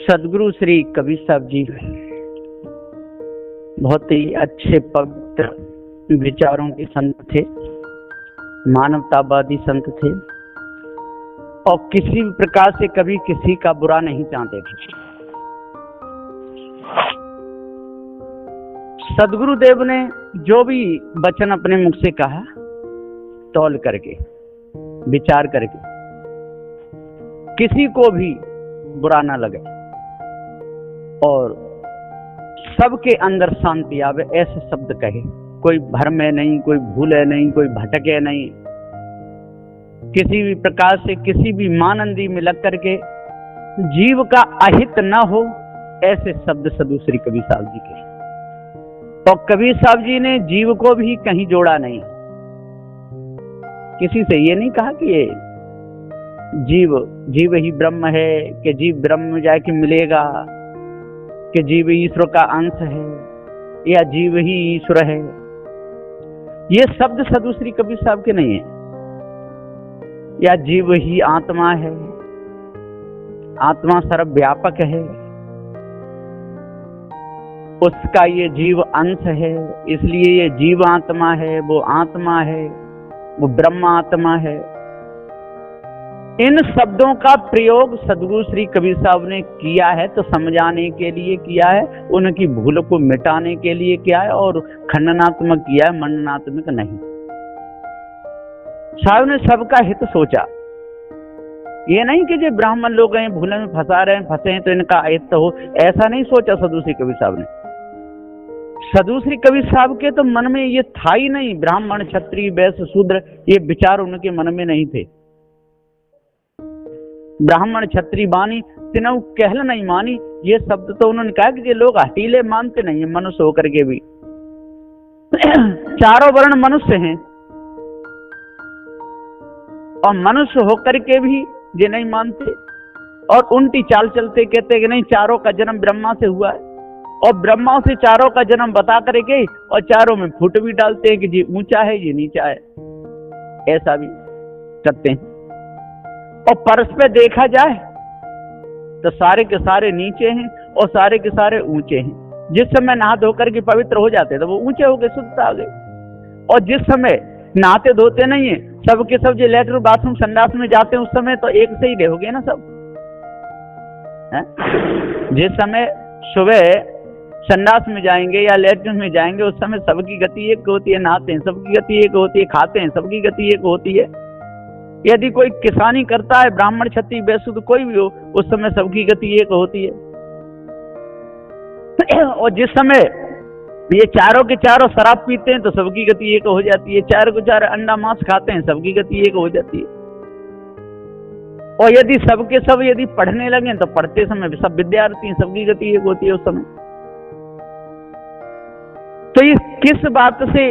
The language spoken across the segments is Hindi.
सदगुरु श्री कबीर साहब जी बहुत ही अच्छे पवित्र विचारों के संत थे, मानवतावादी संत थे और किसी भी प्रकार से कभी किसी का बुरा नहीं चाहते थे। सदगुरुदेव ने जो भी वचन अपने मुख से कहा, तौल करके विचार करके किसी को भी बुरा ना लगे और सबके अंदर शांति आवे, ऐसे शब्द कहे। कोई भ्रम है नहीं, कोई भूल है नहीं, कोई भटके नहीं, किसी भी प्रकार से किसी भी मानंदी में लग करके जीव का अहित न हो, ऐसे शब्द सदगुरु श्री कबीर साहब जी के। और कबीर साहब जी ने जीव को भी कहीं जोड़ा नहीं, किसी से ये नहीं कहा कि ये जीव ही ब्रह्म है, कि जीव ब्रह्म में जाके मिलेगा, कि जीव ईश्वर का अंश है या जीव ही ईश्वर है। ये शब्द सदगुरु श्री कबीर साहब के नहीं है। या जीव ही आत्मा है, आत्मा सर्वव्यापक है, उसका ये जीव अंश है, इसलिए ये जीव आत्मा है, वो आत्मा है, वो ब्रह्म आत्मा है। इन शब्दों का प्रयोग सदगुरु श्री कबीर साहब ने किया है तो समझाने के लिए किया है, उनकी भूल को मिटाने के लिए किया है और खंडनात्मक किया है, मंडनात्मक नहीं। साहब ने सबका हित सोचा। ये नहीं कि जो ब्राह्मण लोग हैं भूल में फंसा रहे हैं, फंसे हैं तो इनका अहित हो, ऐसा नहीं सोचा सदगुरु श्री कबीर साहब ने। सदगुरु श्री कबीर साहब के तो मन में ये था ही नहीं, ब्राह्मण क्षत्रिय वैश्य शूद्र ये विचार उनके मन में नहीं थे। ब्राह्मण क्षत्रिय बानी तिनऊ कहल नहीं मानी, ये शब्द तो उन्होंने कहा कि ये लोग हटीले मानते नहीं है, मनुष्य होकर के भी चारों वर्ण मनुष्य हैं और मनुष्य होकर के भी ये नहीं मानते और उल्टी चाल चलते, कहते कि नहीं चारों का जन्म ब्रह्मा से हुआ है और ब्रह्मा से चारों का जन्म बता करके और चारों में फूट भी डालते हैं कि ये ऊंचा है ये नीचा है, ऐसा भी करते हैं। और परस्पर देखा जाए तो सारे के सारे नीचे हैं और सारे के सारे ऊंचे हैं। जिस समय नहा धोकर के पवित्र हो जाते तो वो ऊंचे हो गए, शुद्धता आ गई। और जिस समय नहाते धोते नहीं है, सबके सब जो लेटर बाथरूम संडास में जाते हैं उस समय तो एक से ही रहोगे ना सब है? जिस समय सुबह संडास में जाएंगे या लेटरिन में जाएंगे उस समय सबकी गति एक होती है, नहाते हैं सबकी गति एक होती है, खाते हैं सबकी गति एक होती है। यदि कोई किसानी करता है, ब्राह्मण क्षत्रिय वैश्य तो कोई भी हो, उस समय सबकी गति एक होती है। और जिस समय ये चारों के चारों शराब पीते हैं तो सबकी गति एक हो जाती है, चारों के चार अंडा मांस खाते हैं सबकी गति एक हो जाती है। और यदि सबके सब यदि पढ़ने लगे तो पढ़ते समय सब विद्यार्थी हैं, सबकी गति एक होती है उस समय। तो ये किस बात से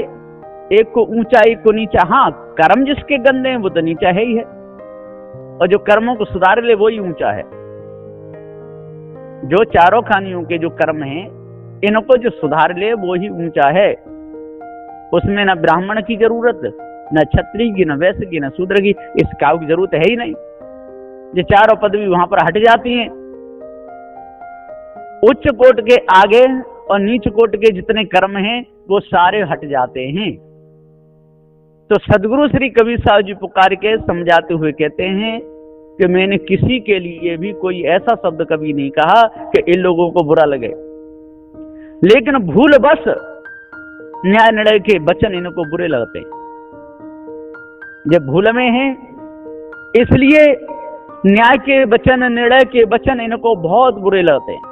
एक को ऊंचा एक को नीचा? हाँ, कर्म जिसके गंदे हैं वो तो नीचा है ही है और जो कर्मों को सुधार ले वो ही ऊंचा है। जो चारों खानियों के जो कर्म हैं इनको जो सुधार ले वो ही ऊंचा है। उसमें न ब्राह्मण की जरूरत, न क्षत्रिय की, न वैश्य की, न शूद्र की, इस काव की जरूरत है ही नहीं। ये चारों पदवी वहां पर हट जाती हैं। उच्च कोट के आगे और नीच कोट के जितने कर्म हैं वो सारे हट जाते हैं। तो सदगुरु श्री कबीर साहब जी पुकार के समझाते हुए कहते हैं कि मैंने किसी के लिए भी कोई ऐसा शब्द कभी नहीं कहा कि इन लोगों को बुरा लगे, लेकिन भूल बस न्याय निर्णय के वचन इनको बुरे लगते हैं। जब भूल में हैं इसलिए न्याय के वचन, निर्णय के वचन इनको बहुत बुरे लगते हैं।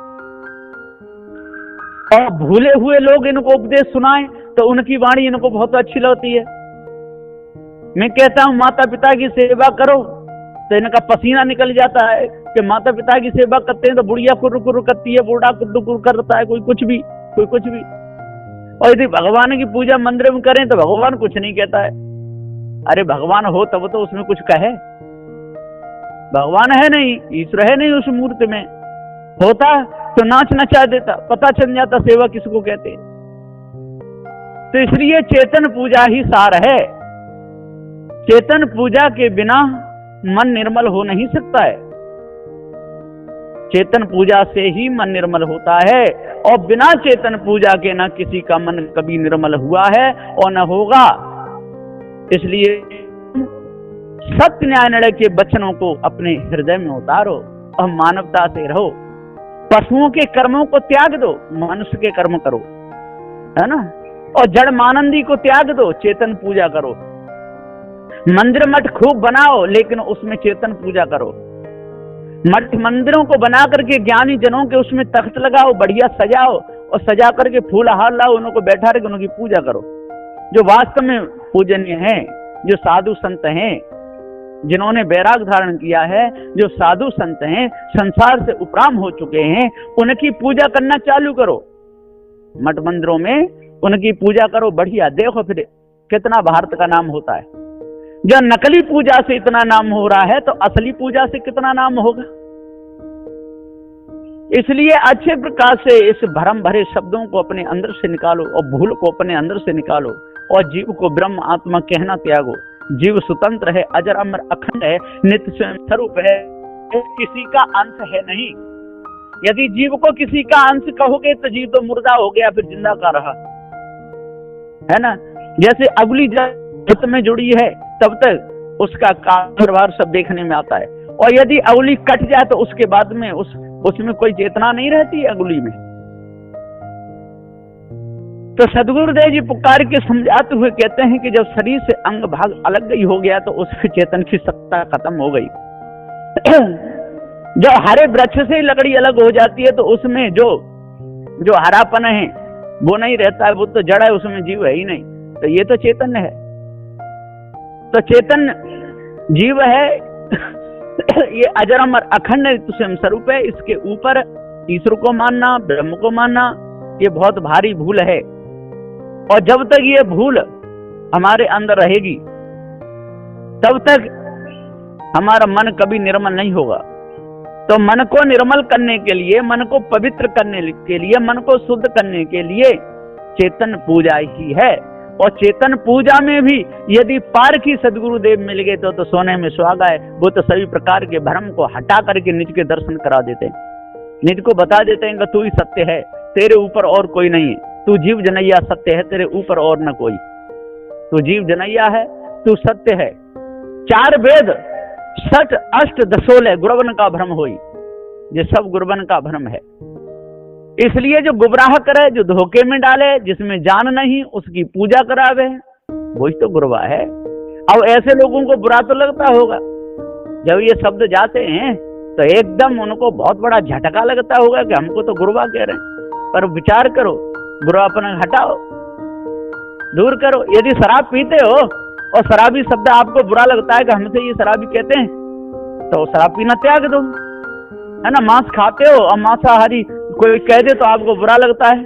और भूले हुए लोग इनको उपदेश सुनाएं तो उनकी वाणी इनको बहुत अच्छी लगती है। मैं कहता हूं माता पिता की सेवा करो तो इनका पसीना निकल जाता है कि माता पिता की सेवा करते हैं तो बुढ़िया कुर्र कुर्र करती है, बूढ़ा कुर्र कुर्र करता है, कोई कुछ भी, कोई कुछ भी। और यदि भगवान की पूजा मंदिर में करें तो भगवान कुछ नहीं कहता है। अरे भगवान हो तब तो उसमें कुछ कहे, भगवान है नहीं, ईश्वर है नहीं उस मूर्ति में, होता तो नाच नचा देता, पता चल जाता सेवा किसको कहते। तो इसलिए चेतन पूजा ही सार है। चेतन पूजा के बिना मन निर्मल हो नहीं सकता है। चेतन पूजा से ही मन निर्मल होता है, और बिना चेतन पूजा के न किसी का मन कभी निर्मल हुआ है और न होगा। इसलिए सत्य न्याय निर्णय के वचनों को अपने हृदय में उतारो और मानवता से रहो। पशुओं के कर्मों को त्याग दो, मनुष्य के कर्म करो, है ना। और जड़ मानंदी को त्याग दो, चेतन पूजा करो। मंदिर मठ खूब बनाओ, लेकिन उसमें चेतन पूजा करो। मठ मंदिरों को बना करके ज्ञानी जनों के उसमें तख्त लगाओ, बढ़िया सजाओ, और सजा करके फूल हार लाओ, उनको बैठा रहे उनकी पूजा करो। जो वास्तव में पूजनीय हैं, जो साधु संत हैं, जिन्होंने वैराग धारण किया है, जो साधु संत हैं, संसार से उपराम हो चुके हैं, उनकी पूजा करना चालू करो। मठ मंदिरों में उनकी पूजा करो, बढ़िया। देखो फिर कितना भारत का नाम होता है। जो नकली पूजा से इतना नाम हो रहा है, तो असली पूजा से कितना नाम होगा। इसलिए अच्छे प्रकार से इस भरम भरे शब्दों को अपने अंदर से निकालो, और भूल को अपने अंदर से निकालो, और जीव को ब्रह्म आत्मा कहना त्यागो। जीव स्वतंत्र है, अजर अमर अखंड है, नित्य स्वयं स्वरूप है, किसी का अंश है नहीं। यदि जीव को किसी का अंश कहोगे तो जीव तो मुर्दा हो गया, फिर जिंदा का रहा, है ना। जैसे अगली जब में जुड़ी है तब तक उसका कारभार सब देखने में आता है, और यदि अगली कट जाए तो उसके बाद में उसमें कोई चेतना नहीं रहती अगली में। तो सदगुरुदेव जी पुकार के समझाते हुए कहते हैं कि जब शरीर से अंग भाग अलग ही हो गया तो उसमें चेतन की सत्ता खत्म हो गई। जो हरे वृक्ष से लकड़ी अलग हो जाती है तो उसमें जो हरापन है वो नहीं रहता है, वो तो जड़ है, उसमें जीव है ही नहीं। तो ये तो चेतन है, तो चेतन जीव है। ये अजर अमर अखंड स्वयं स्वरूप है। इसके ऊपर ईश्वर को मानना, ब्रह्म को मानना, ये बहुत भारी भूल है। और जब तक ये भूल हमारे अंदर रहेगी तब तक हमारा मन कभी निर्मल नहीं होगा। तो मन को निर्मल करने के लिए, मन को पवित्र करने के लिए, मन को शुद्ध करने के लिए चेतन पूजा ही है। और चेतन पूजा में भी यदि पार की सदगुरुदेव मिल गए तो सोने में सुहागा है। वो तो सभी प्रकार के भ्रम को हटा करके निज के दर्शन करा देते हैं, निज को बता देते हैं कि तू ही सत्य है, तेरे ऊपर और कोई नहीं है, तू जीव जनैया सत्य है, तेरे ऊपर और न कोई, तू जीव जनैया है, तू सत्य है। 4 वेद 6 अष्ट 16 गुरवन का भ्रम होई, ये सब गुरवन का भ्रम है। इसलिए जो गुमराह करे, जो धोखे में डाले, जिसमें जान नहीं उसकी पूजा करावे, वही तो गुरवा है। अब ऐसे लोगों को बुरा तो लगता होगा जब ये शब्द जाते हैं, तो एकदम उनको बहुत बड़ा झटका लगता होगा कि हमको तो गुरवा कह रहे हैं। पर विचार करो, गुरवापन हटाओ, दूर करो। यदि शराब पीते हो और शराबी शब्द आपको बुरा लगता है कि हमसे ये शराबी कहते हैं, तो शराब पीना त्याग दो, है ना। मांस खाते हो और मांसाहारी कोई कह दे तो आपको बुरा लगता है,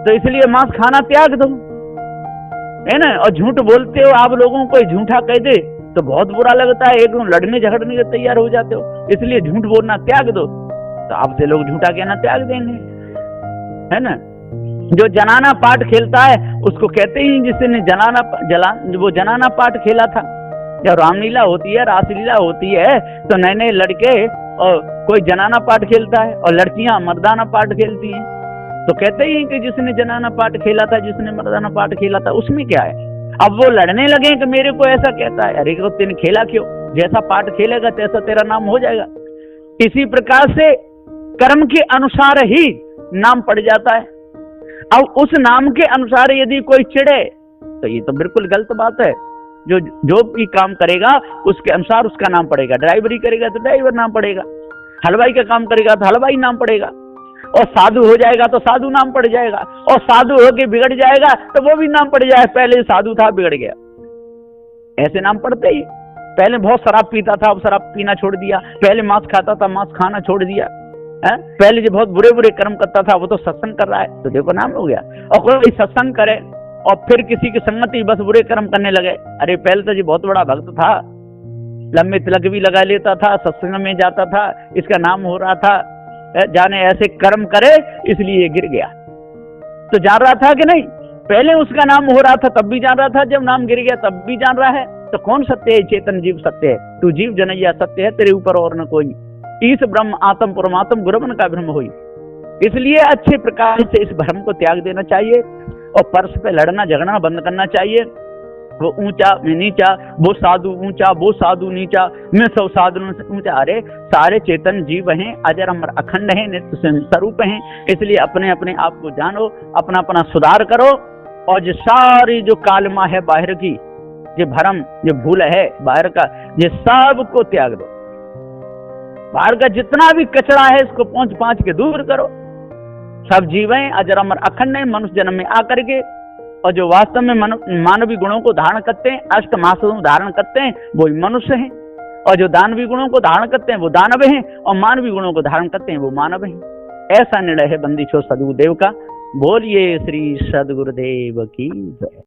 तो इसलिए मांस खाना त्याग दो, है ना। और झूठ बोलते हो आप, लोगों को झूठा कह दे तो बहुत बुरा लगता है, एकदम लड़ने झगड़ने के तैयार हो जाते हो, इसलिए झूठ बोलना त्याग दो, तो आपसे लोग झूठा कहना त्याग देंगे, है ना। जो जनाना पाठ खेलता है उसको कहते ही जिसने वो जनाना पाठ खेला था। जब रामलीला होती है, रासलीला होती है, तो नए नए लड़के और कोई जनाना पाठ खेलता है और लड़कियां मर्दाना पाठ खेलती हैं, तो कहते ही कि जिसने जनाना पाठ खेला था, जिसने मर्दाना पाठ खेला था, उसमें क्या है। अब वो लड़ने लगे कि मेरे को ऐसा कहता है, अरे को तेने खेला क्यों, जैसा पाठ खेलेगा तैसा तेरा नाम हो जाएगा। इसी प्रकार से कर्म के अनुसार ही नाम पड़ जाता है। अब उस नाम के अनुसार यदि कोई चिढ़े तो ये तो बिल्कुल गलत बात है। जो भी काम करेगा उसके अनुसार उसका नाम पड़ेगा। ड्राइवरी करेगा तो ड्राइवर नाम पड़ेगा, हलवाई का काम करेगा तो हलवाई नाम पड़ेगा, और साधु हो जाएगा तो साधु नाम पड़ जाएगा, और साधु होके बिगड़ जाएगा तो वो भी नाम पड़ जाएगा, पहले साधु था बिगड़ गया, ऐसे नाम पड़ते ही। पहले बहुत शराब पीता था, अब शराब पीना छोड़ दिया, पहले मांस खाता था, मांस खाना छोड़ दिया, है? पहले जो बहुत बुरे बुरे कर्म करता था वो तो सत्संग कर रहा है, तो देखो नाम हो गया। और कोई सत्संग करे और फिर किसी की संगति बस बुरे कर्म करने लगे, अरे पहले तो जी बहुत बड़ा भक्त था, लंबे तिलक भी लगा लेता था, सत्संग में जाता था, इसका नाम हो रहा था, जाने ऐसे कर्म करे इसलिए गिर गया। तो जान रहा था कि नहीं, पहले उसका नाम हो रहा था तब भी जान रहा था, जब नाम गिर गया तब भी जान रहा है। तो कौन सत्य है? चेतन जीव सत्य है, तू जीव जनैया सत्य है, तेरे ऊपर और न कोई। ईश ब्रह्म आत्म परमात्म गुरुवन का ब्रह्म हुई। इसलिए अच्छे प्रकार से इस भ्रम को त्याग देना चाहिए और परस पे लड़ना झगड़ना बंद करना चाहिए। वो ऊंचा मैं नीचा, वो साधु ऊंचा वो साधु नीचा, मैं सब साधुओं से ऊंचा। अरे सारे चेतन जीव हैं, अजर अमर अखंड हैं, नित्य स्वरूप हैं। इसलिए अपने अपने आप को जानो, अपना अपना सुधार करो और जो सारी जो कालमा है बाहर की, जो भरम जो भूल है बाहर का, ये सब को त्याग दो। बाहर का जितना भी कचरा है इसको पहुंच पांच के दूर करो। सब जीव हैं, अजर अमर अखंड हैं, मनुष्य जन्म में आकर के, और जो वास्तव में मानवीय गुणों को धारण करते हैं, अष्ट महासुरों धारण करते हैं, वो मनुष्य हैं। और जो दानवीय गुणों को धारण करते हैं वो दानव हैं, और मानवीय गुणों को धारण करते हैं वो मानव हैं। ऐसा निर्णय है बंदी छो सदगुरुदेव का। बोलिए श्री सदगुरुदेव की जय।